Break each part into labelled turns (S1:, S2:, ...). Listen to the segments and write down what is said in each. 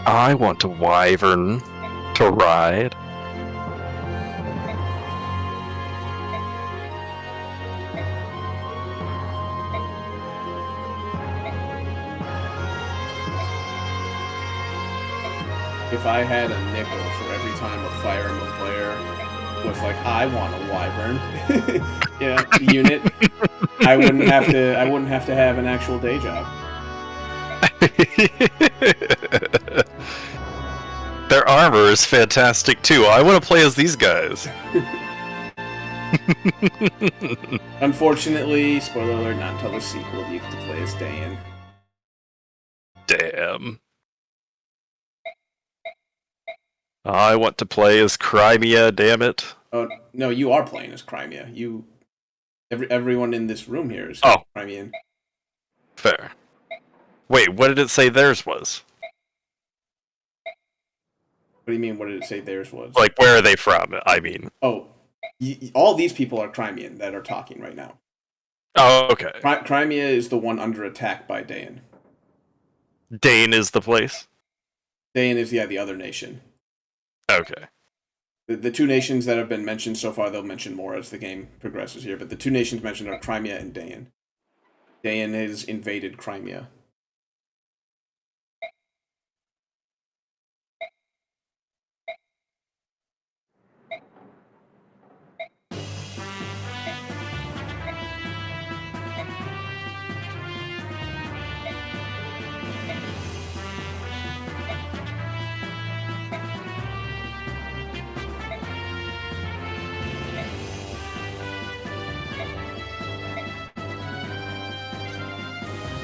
S1: I want a wyvern to ride.
S2: If I had a nickel for every time a Fire Emblem player was like, I want a wyvern, unit, I wouldn't have to have an actual day job.
S1: Their armor is fantastic too. I want to play as these guys.
S2: Unfortunately, spoiler alert, not until the sequel do you get to play as Dan.
S1: Damn. I want to play as Crimea, damn it.
S2: Oh, no, you are playing as Crimea. Everyone in this room here is Crimean.
S1: Fair. Wait, what did it say theirs was?
S2: What do you mean, what did it say theirs was?
S1: Like, where are they from, I mean?
S2: Oh, all these people are Crimean that are talking right now.
S1: Oh, okay.
S2: Crimea is the one under attack by Dain.
S1: Dain is the place?
S2: Dain is, the other nation.
S1: Okay.
S2: The two nations that have been mentioned so far, they'll mention more as the game progresses here, but the two nations mentioned are Crimea and Dain. Dain has invaded Crimea.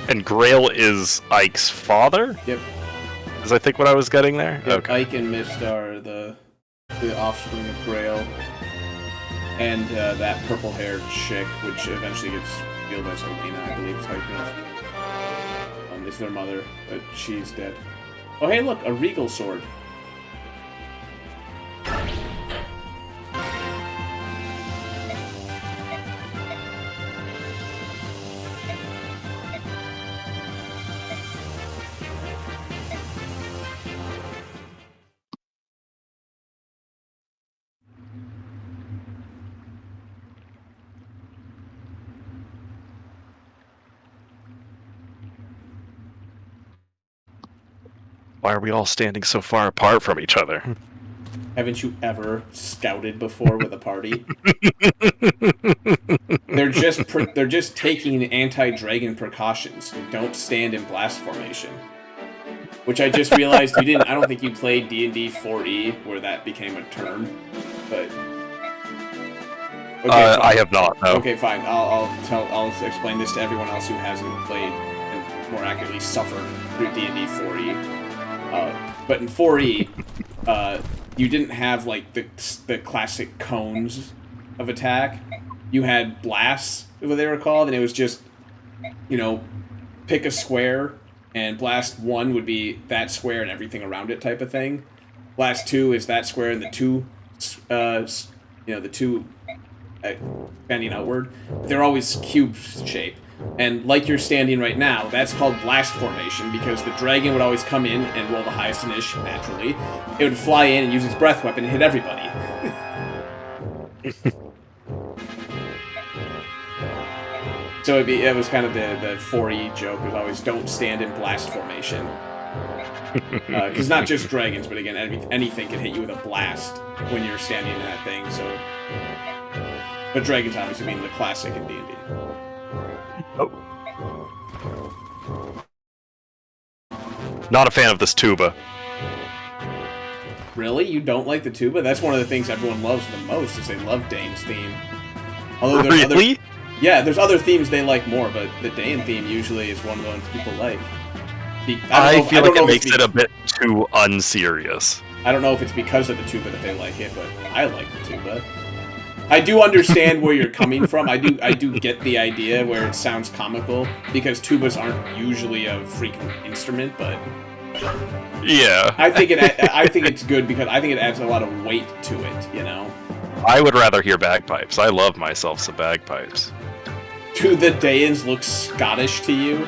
S1: And Grail is Ike's father?
S2: Yep.
S1: Is I think what I was getting there?
S2: Yep.
S1: Okay.
S2: Ike and Mist are the offspring of Grail. And that purple-haired chick, which eventually gets killed by Selena, I believe is how you pronounce it. Is their mother, but she's dead. Oh, hey, look, a regal sword.
S1: Why are we all standing so far apart from each other?
S2: Haven't you ever scouted before with a party? They're just taking anti-dragon precautions. Don't stand in blast formation. Which I just realized you didn't. I don't think you played D&D 4E where that became a term, but.
S1: Okay, I have not. No.
S2: Okay, fine. I'll explain this to everyone else who hasn't played and more accurately suffered through D&D 4E. But in 4E, you didn't have like the classic cones of attack. You had blasts, what they were called, and it was just, pick a square, and blast 1 would be that square and everything around it type of thing. Blast 2 is that square and the two expanding outward. They're always cube shape. And like you're standing right now, that's called blast formation because the dragon would always come in and roll the highest initiative naturally. It would fly in and use its breath weapon and hit everybody. So it was kind of the 4E joke. It was always don't stand in blast formation. Because not just dragons, but again, anything can hit you with a blast when you're standing in that thing. So, but dragons obviously being the classic in D&D.
S1: Oh. Not a fan of this tuba.
S2: Really? You don't like the tuba? That's one of the things everyone loves the most, is they love Dane's theme. Although
S1: Really?
S2: There's other themes they like more, but the Dane theme usually is one of the ones people like.
S1: I feel like it makes it a bit too unserious.
S2: I don't know if it's because of the tuba that they like it, but I like the tuba. I do understand where you're coming from. I do get the idea where it sounds comical, because tubas aren't usually a freaking instrument, but
S1: yeah,
S2: I think it's good because I think it adds a lot of weight to it.
S1: I would rather hear bagpipes. I love myself some bagpipes.
S2: Do the Danes look Scottish to you?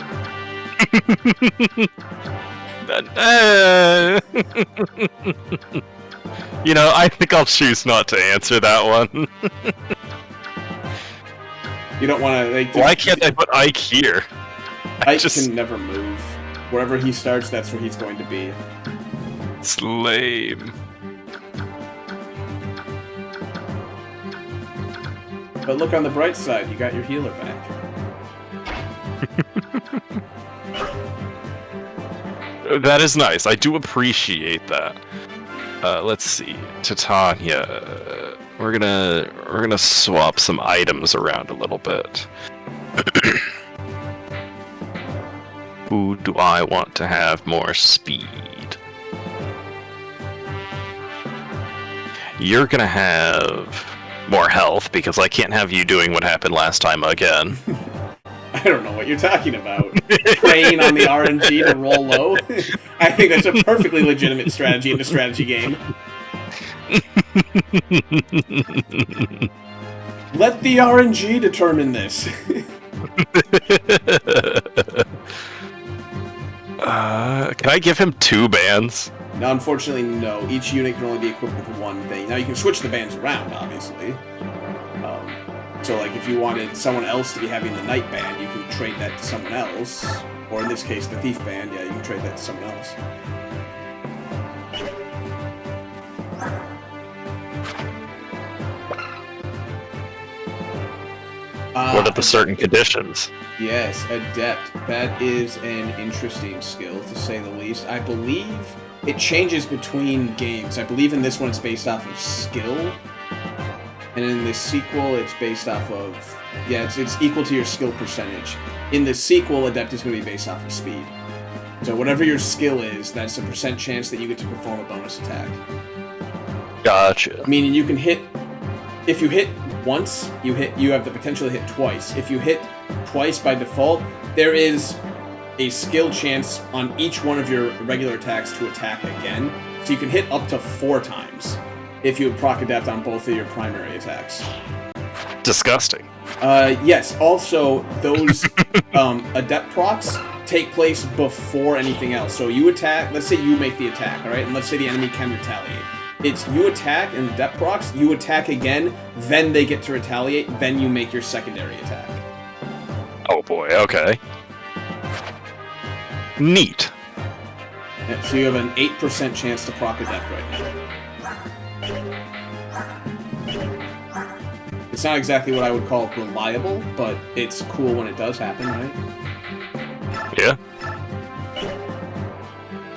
S1: You know, I think I'll choose not to answer that one.
S2: You don't want to. Like,
S1: why can't I put Ike here?
S2: Ike can never move. Wherever he starts, that's where he's going to be.
S1: It's lame.
S2: But look on the bright side, you got your healer back.
S1: That is nice. I do appreciate that. Let's see, Titania. We're gonna swap some items around a little bit. Who do I want to have more speed? You're gonna have more health because I can't have you doing what happened last time again.
S2: I don't know what you're talking about. Preying on the RNG to roll low? I think that's a perfectly legitimate strategy in a strategy game. Let the RNG determine this.
S1: Can I give him 2 bands?
S2: No, unfortunately, no. Each unit can only be equipped with 1 thing. Now, you can switch the bands around, obviously. So, like, if you wanted someone else to be having the Knight band, you can trade that to someone else. Or in this case, the Thief band, yeah, you can trade that to someone else.
S1: What are the certain conditions?
S2: Yes, Adept. That is an interesting skill, to say the least. I believe it changes between games. I believe in this one it's based off of skill. And in the sequel, it's based off of... Yeah, it's equal to your skill percentage. In the sequel, Adept is going to be based off of speed. So whatever your skill is, that's a % chance that you get to perform a bonus attack.
S1: Gotcha.
S2: Meaning you can hit... If you hit once, you have the potential to hit twice. If you hit twice by default, there is a skill chance on each one of your regular attacks to attack again. So you can hit up to 4 times. If you proc Adept on both of your primary attacks.
S1: Disgusting.
S2: Yes, also, those Adept procs take place before anything else. So you attack, let's say you make the attack, alright? And let's say the enemy can retaliate. It's you attack and Adept procs, you attack again, then they get to retaliate, then you make your secondary attack.
S1: Oh boy, okay. Neat.
S2: Yeah, so you have an 8% chance to proc Adept right now. It's not exactly what I would call reliable, but it's cool when it does happen, right?
S1: Yeah.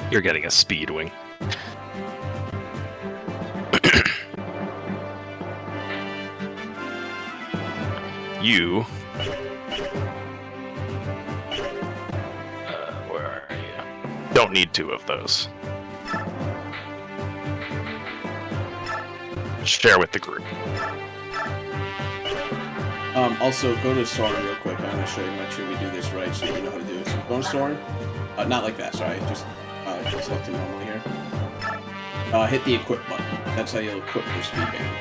S1: You're getting a speed wing. You... where are you? Don't need 2 of those. Share with the group.
S2: Also, go to Soren real quick. I'm going to show you, make sure we do this right so that you know how to do it. So go to Soren. Not like that, sorry. Just select it normally here. Hit the equip button. That's how you'll equip your speed band.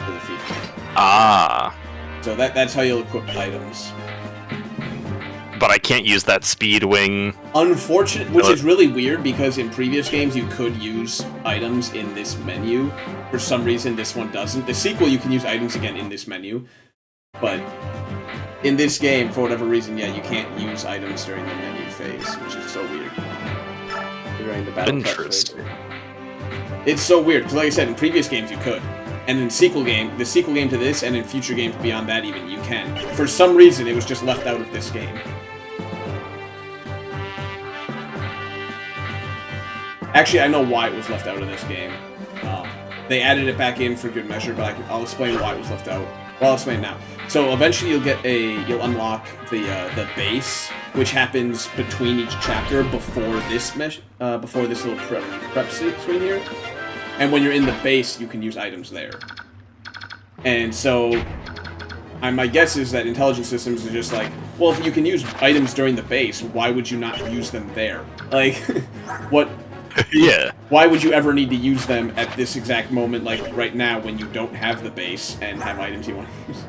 S2: For the Thief.
S1: Ah.
S2: So that's how you'll equip items.
S1: But I can't use that speed wing.
S2: Unfortunate, which is really weird because in previous games you could use items in this menu. For some reason, this one doesn't. The sequel, you can use items again in this menu. But in this game, for whatever reason, yeah, you can't use items during the menu phase, which is so weird. During the battle phase. It's so weird, because like I said, in previous games you could. And in the sequel game to this, and in future games beyond that even, you can. For some reason, it was just left out of this game. Actually, I know why it was left out of this game. They added it back in for good measure, but I'll explain why it was left out. Well, I'll explain now. So eventually you'll unlock the base, which happens between each chapter before this little prep screen here. And when you're in the base, you can use items there. And so, my guess is that intelligence systems are just like, well, if you can use items during the base, why would you not use them there? Like, what?
S1: Yeah.
S2: Why would you ever need to use them at this exact moment, like right now, when you don't have the base and have items you want to use?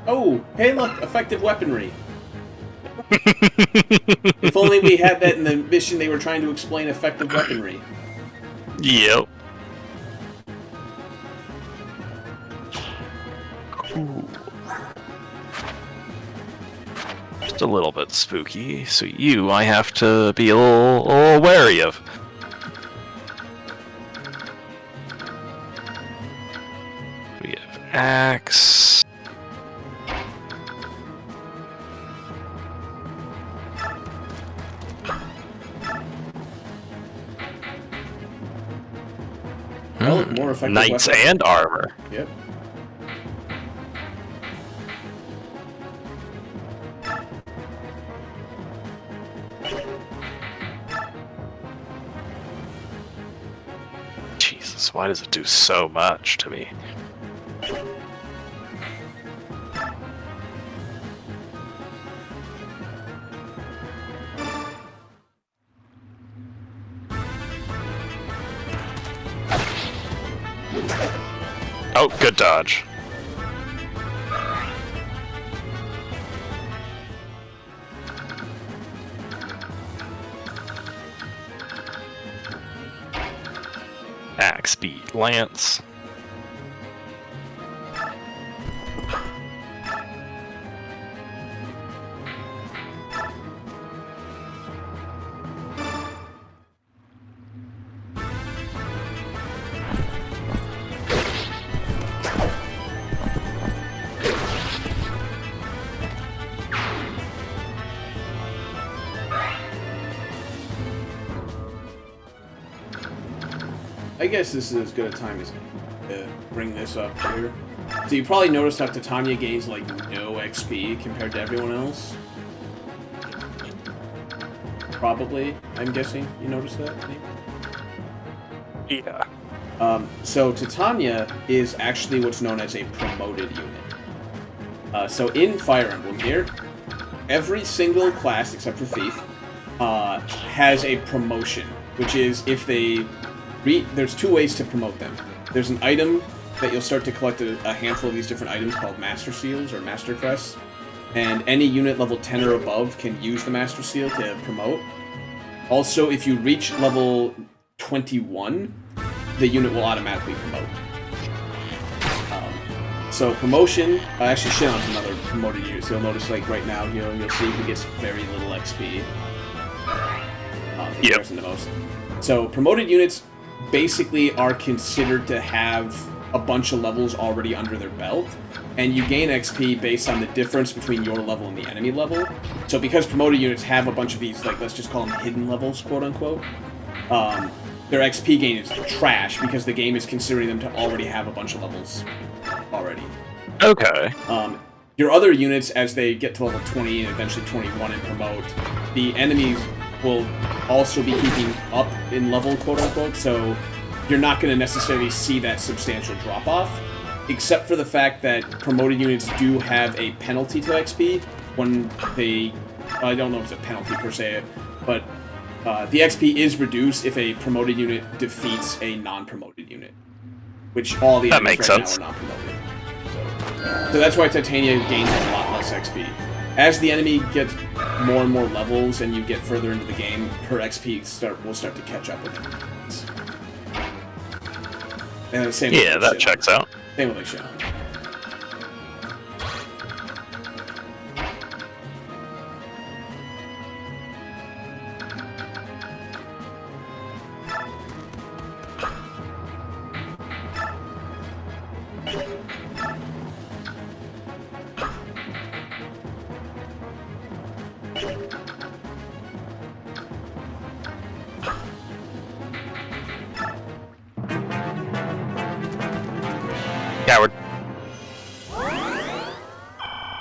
S2: Oh, hey look, effective weaponry. If only we had that in the mission they were trying to explain effective weaponry.
S1: Yep. Just a little bit spooky, so you I have to be a little wary of. We have axe.
S2: Well, more effective
S1: Knights
S2: weapon.
S1: and armor.
S2: Yep.
S1: Jesus, why does it do so much to me? Oh, good dodge. Axe beat lance.
S2: I guess this is as good a time as to bring this up here. So you probably noticed how Titania gains like no XP compared to everyone else. Probably, I'm guessing you noticed that. Maybe?
S1: Yeah.
S2: So Titania is actually what's known as a promoted unit. So in Fire Emblem here, every single class except for Thief has a promotion, which is if they there's two ways to promote them. There's an item that you'll start to collect a handful of these different items called Master Seals or Master Crests, and any unit level 10 or above can use the Master Seal to promote. Also, if you reach level 21, the unit will automatically promote. So promotion, actually Shion's another promoted unit, so you'll notice like right now you'll see he gets very little XP in comparison to most. So promoted units basically are considered to have a bunch of levels already under their belt, and you gain XP based on the difference between your level and the enemy level. So because promoted units have a bunch of these, like, let's just call them hidden levels, quote-unquote, their XP gain is trash because the game is considering them to already have a bunch of levels already.
S1: Okay.
S2: Your other units, as they get to level 20 and eventually 21 and promote, the enemies will also be keeping up in level, quote-unquote, so you're not going to necessarily see that substantial drop-off, except for the fact that promoted units do have a penalty to XP when they... I don't know if it's a penalty per se, but the XP is reduced if a promoted unit defeats a non-promoted unit, which all the enemies right now are non-promoted. So that's why Titania gains a lot less XP. As the enemy gets more and more levels and you get further into the game, her XP will start to catch up with it. And same
S1: Yeah,
S2: with
S1: that
S2: Shion.
S1: checks out.
S2: Same with Shion.
S1: Coward.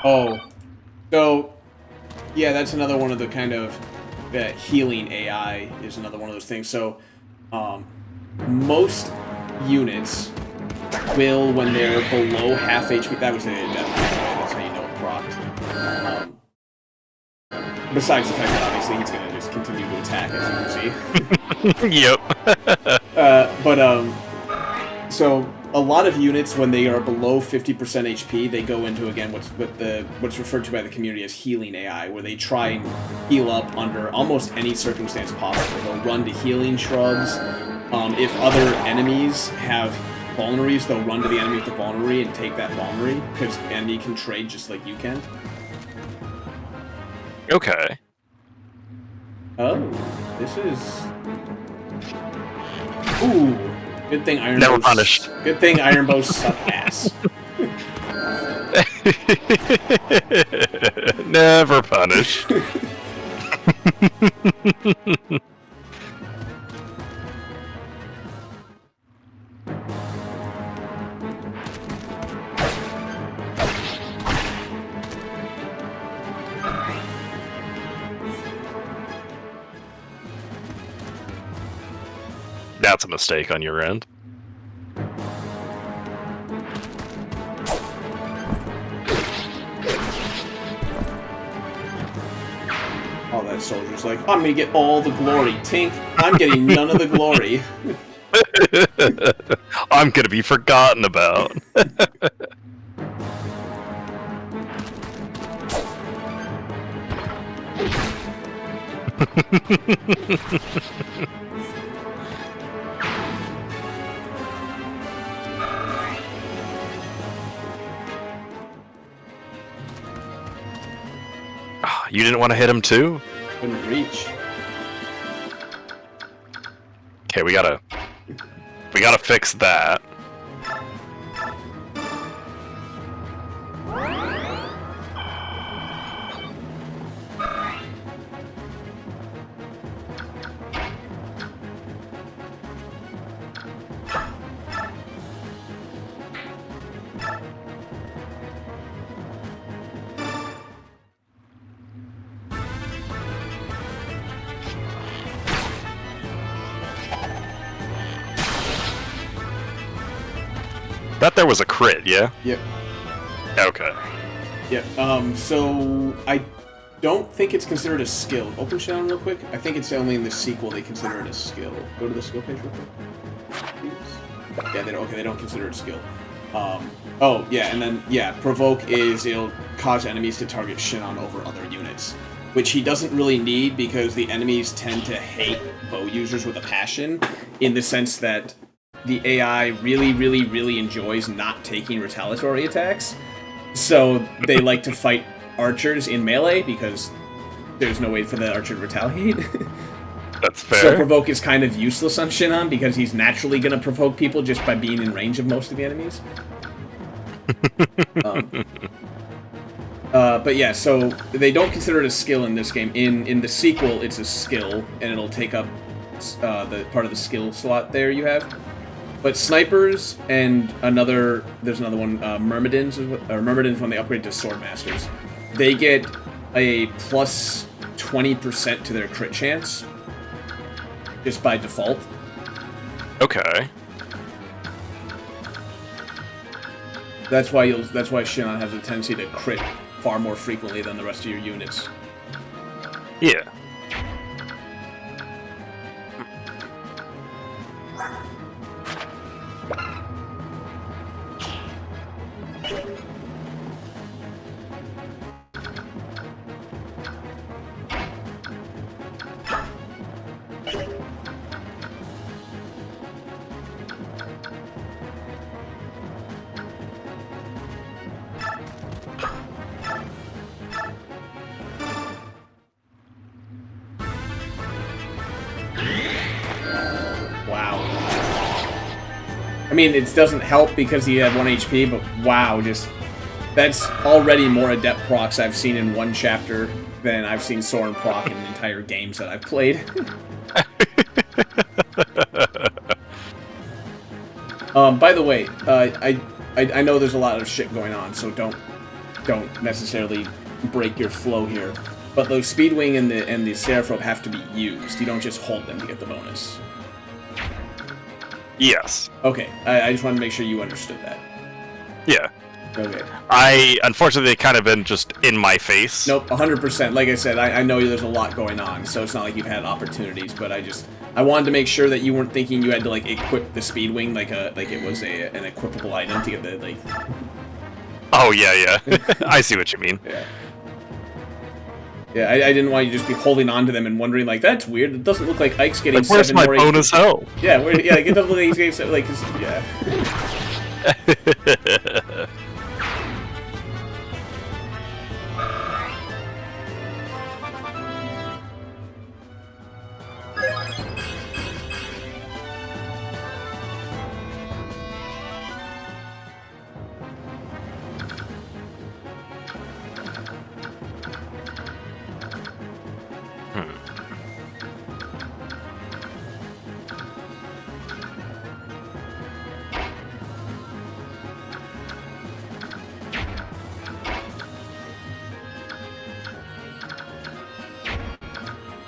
S2: Oh. So, yeah, that's another one of the kind of healing AI is another one of those things. So, most units will, when they're below half HP, that was that's how you know it procced. Besides the fact that obviously he's going to just continue to attack, as you can see.
S1: Yep.
S2: So a lot of units, when they are below 50% HP, they go into, again, what's referred to by the community as healing AI, where they try and heal up under almost any circumstance possible. They'll run to healing shrubs. If other enemies have vulneries, they'll run to the enemy with the vulnerary and take that vulnerary, because the enemy can trade just like you can.
S1: Okay.
S2: Oh, this is... Ooh. Good thing Iron
S1: Never
S2: Bows...
S1: punished.
S2: Good thing Iron Bows suck ass.
S1: Never punished. That's a mistake on your end.
S2: Oh, that soldier's like, I'm gonna get all the glory. Tink, I'm getting none of the glory.
S1: I'm gonna be forgotten about. You didn't want to hit him too?
S2: Couldn't reach.
S1: Okay, we gotta fix that. That there was a crit, yeah?
S2: Yep.
S1: Okay.
S2: Yep. So I don't think it's considered a skill. Open Shadow real quick. I think it's only in the sequel they consider it a skill. Go to the skill page real quick. Please. Yeah, they don't consider it a skill. Oh, yeah, and then, yeah, Provoke is it'll cause enemies to target Shinon over other units, which he doesn't really need because the enemies tend to hate bow users with a passion, in the sense that the AI really, really, really enjoys not taking retaliatory attacks, so they like to fight archers in melee because there's no way for the archer to retaliate.
S1: That's fair.
S2: So Provoke is kind of useless on Shinon because he's naturally going to provoke people just by being in range of most of the enemies. But yeah, so they don't consider it a skill in this game. In the sequel, it's a skill, and it'll take up the part of the skill slot there you have. But snipers and there's another one, Myrmidons when they upgrade to Swordmasters, they get a plus 20% to their crit chance, just by default.
S1: Okay.
S2: That's why Shinon has a tendency to crit far more frequently than the rest of your units.
S1: Yeah.
S2: Wow. I mean, it doesn't help because he had 1 HP, but wow, that's already more adept procs I've seen in one chapter than I've seen Soren proc in entire games that I've played. By the way, I know there's a lot of shit going on, so don't necessarily break your flow here. But the Speedwing and the Seraph have to be used. You don't just hold them to get the bonus.
S1: Yes.
S2: Okay, I just wanted to make sure you understood that.
S1: Yeah.
S2: Okay.
S1: Unfortunately, they kind of been just in my face.
S2: Nope, 100%. Like I said, I know there's a lot going on, so it's not like you've had opportunities, but I wanted to make sure that you weren't thinking you had to, like, equip the Speedwing like it was an equipable item to get the, like...
S1: Oh, yeah. I see what you mean.
S2: Yeah. Yeah, I didn't want you to just be holding on to them and wondering, like, that's weird. It doesn't look like Ike's getting
S1: like, where's
S2: 7
S1: my
S2: more
S1: bonus health?
S2: Yeah, like, it doesn't look like he's getting 7, like, yeah.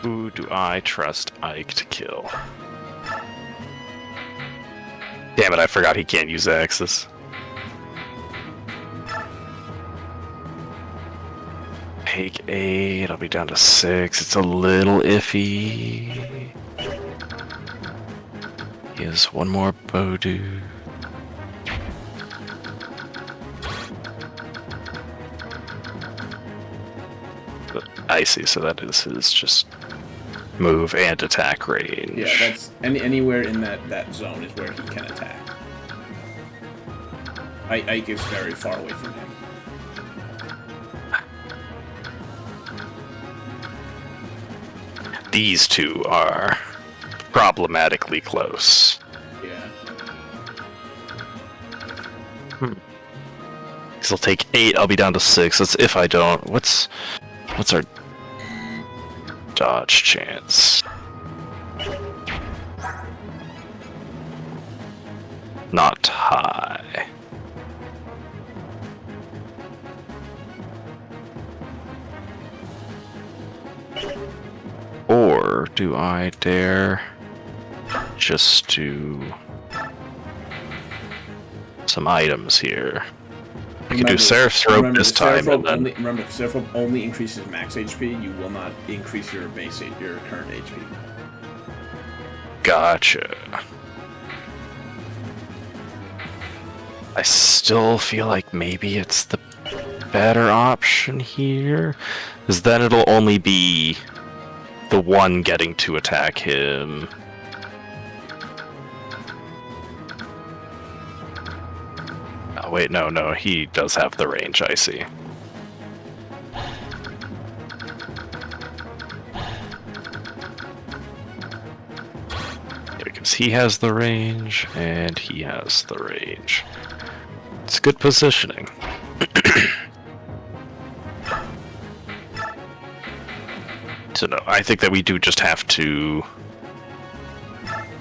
S1: Who do I trust Ike to kill? Damn it, I forgot he can't use axes. Take 8, I'll be down to 6. It's a little iffy. He has one more Bodu. I see, so that is his just move and attack range.
S2: Yeah, that's anywhere in that zone is where he can attack. Ike is very far away from him.
S1: These two are problematically close.
S2: Yeah.
S1: He'll take 8, I'll be down to 6. That's if I don't. What's our dodge chance? Not high. Or do I dare just do some items here? I can do Seraph's Rope this time, and then...
S2: Remember, Seraph Rope only increases max HP. You will not increase your your current HP.
S1: Gotcha. I still feel like maybe it's the better option here, because then it'll only be the one getting to attack him. Oh, wait, no, he does have the range, I see. Yeah, because he has the range, and he has the range. It's good positioning. So no, I think that we do just have to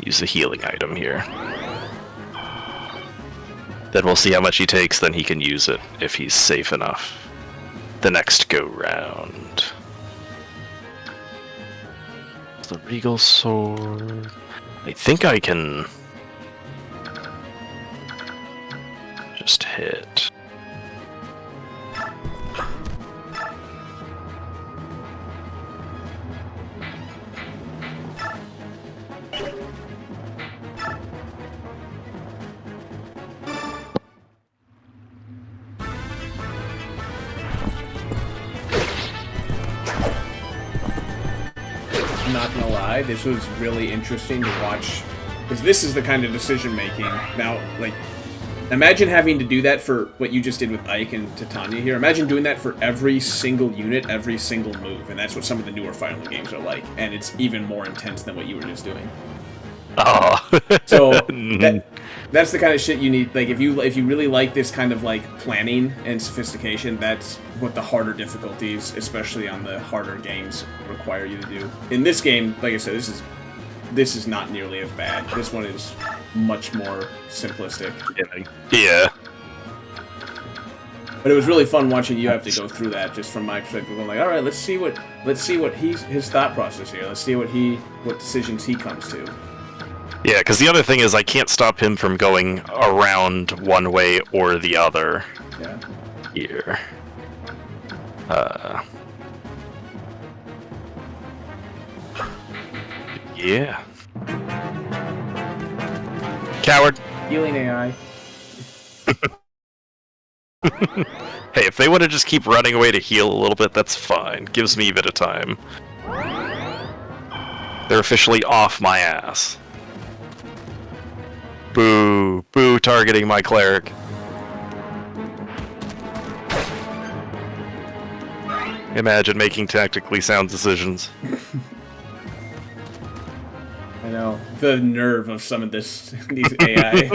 S1: use the healing item here. Then we'll see how much he takes, then he can use it if he's safe enough the next go round. The Regal Sword. I think I can just hit.
S2: Not gonna lie, this was really interesting to watch, because this is the kind of decision making. Now, like, imagine having to do that for what you just did with Ike and Titania here. Imagine doing that for every single unit, every single move, and that's what some of the newer Fire Emblem games are like, and it's even more intense than what you were just doing.
S1: Oh.
S2: So That's the kind of shit you need. Like, if you really like this kind of like planning and sophistication, that's what the harder difficulties, especially on the harder games, require you to do. In this game, like I said, this is not nearly as bad. This one is much more simplistic.
S1: Yeah.
S2: But it was really fun watching you have to go through that, just from my perspective. I'm like, all right, let's see what his thought process here. Let's see what decisions he comes to.
S1: Yeah, because the other thing is I can't stop him from going around one way or the other.
S2: Yeah.
S1: Here. Yeah. Coward.
S2: Healing AI.
S1: Hey, if they want to just keep running away to heal a little bit, that's fine. Gives me a bit of time. They're officially off my ass. Boo. Boo targeting my cleric. Imagine making tactically sound decisions.
S2: I know. The nerve of some of these AI.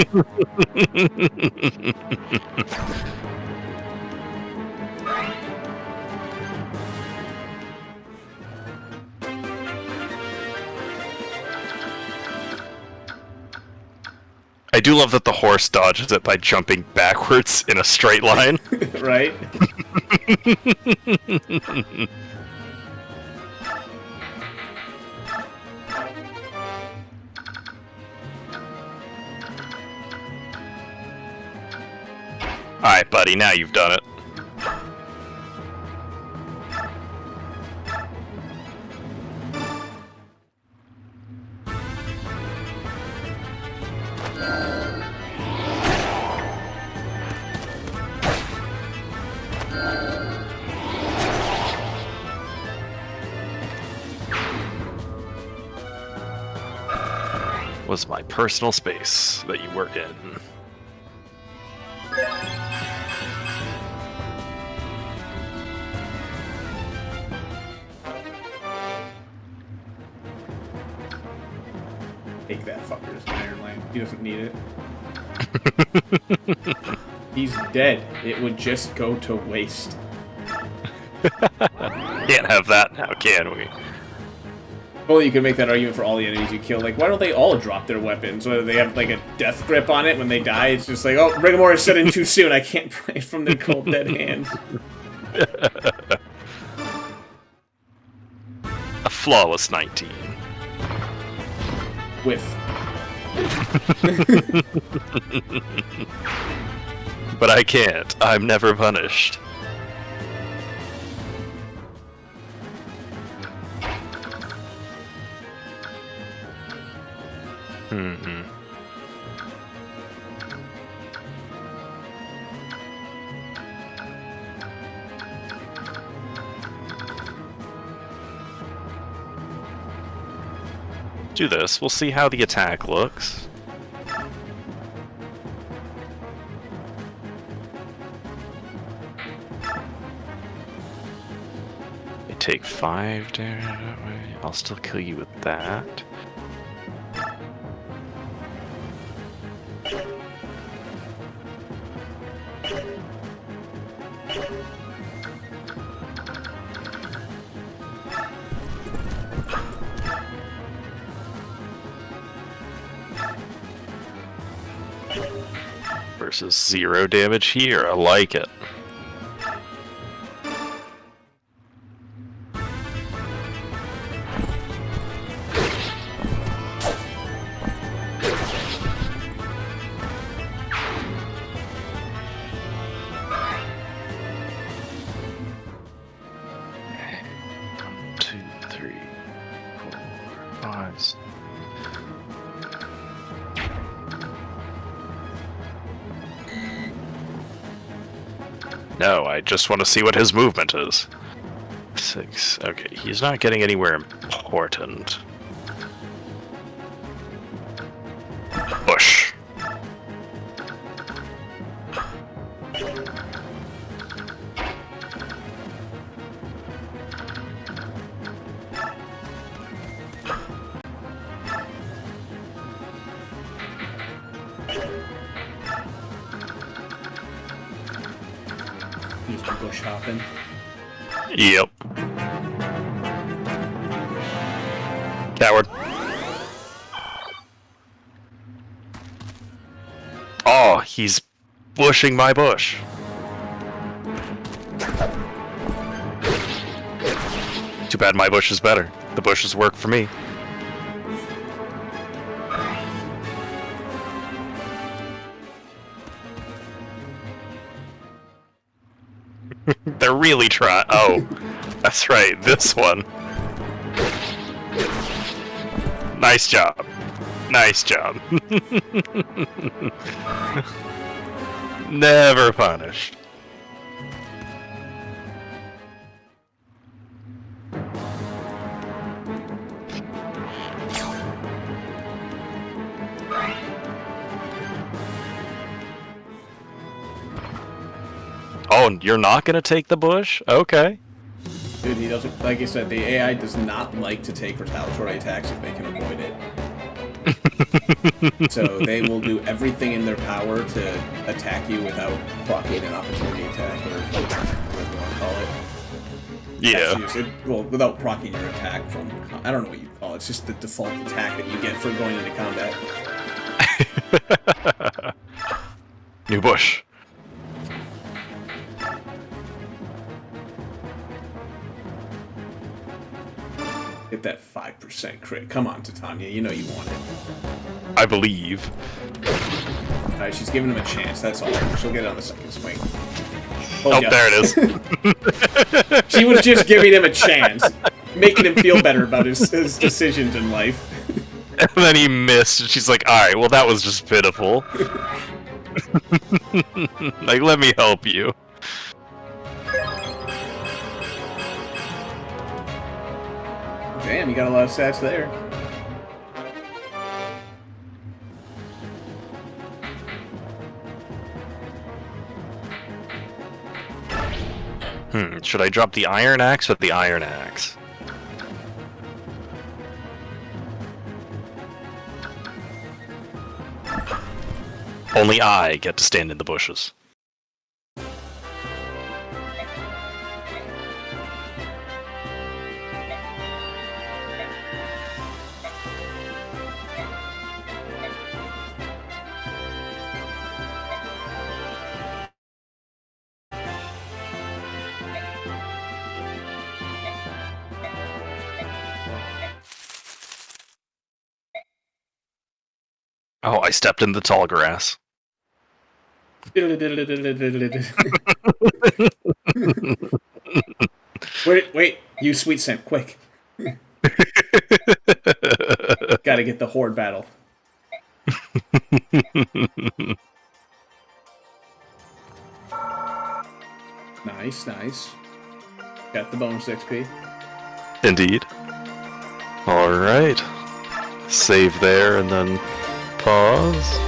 S1: I do love that the horse dodges it by jumping backwards in a straight line.
S2: Right?
S1: Alright, buddy, now you've done it. Was my personal space that you were in.
S2: Take that fucker's Iron Lane. He doesn't need it. He's dead. It would just go to waste.
S1: Can't have that now, can we?
S2: Well, you can make that argument for all the enemies you kill. Like, why don't they all drop their weapons? Whether they have, like, a death grip on it when they die, it's just like, oh, Rigor is set in too soon. I can't pray from their cold, dead hands.
S1: A flawless 19.
S2: Whiff.
S1: But I can't. I'm never punished. Mm-hmm. Do this. We'll see how the attack looks. I take 5 damage. I'll still kill you with that. Versus 0 damage here. I like it. No, I just want to see what his movement is. 6. Okay, he's not getting anywhere important. Push.
S2: bush hopping.
S1: Yep. Coward. Oh, he's bushing my bush. Too bad my bush is better. The bushes work for me. They're really trying. Oh, that's right. This one. Nice job. Nice job. Never punished. Oh, you're not gonna take the bush? Okay.
S2: Dude, he doesn't. Like I said, the AI does not like to take retaliatory attacks if they can avoid it. So they will do everything in their power to attack you without blocking an opportunity attack, or whatever you want to call it.
S1: Yeah.
S2: Well, without proccing your attack from... I don't know what you call it. It's just the default attack that you get for going into combat.
S1: New bush.
S2: Get that 5% crit. Come on, Titania. You know you want it.
S1: I believe.
S2: Alright, she's giving him a chance. That's all. She'll get it on the second swing.
S1: Oh, there it is.
S2: She was just giving him a chance. Making him feel better about his decisions in life.
S1: And then he missed, and she's like, alright, well that was just pitiful. Like, let me help you.
S2: Damn, you got a lot of stats there.
S1: Should I drop the iron axe or the iron axe? Only I get to stand in the bushes. Oh, I stepped in the tall grass.
S2: Wait, use sweet scent, quick. Gotta get the horde battle. Nice, nice. Got the bonus XP.
S1: Indeed. Alright. Save there and then pause.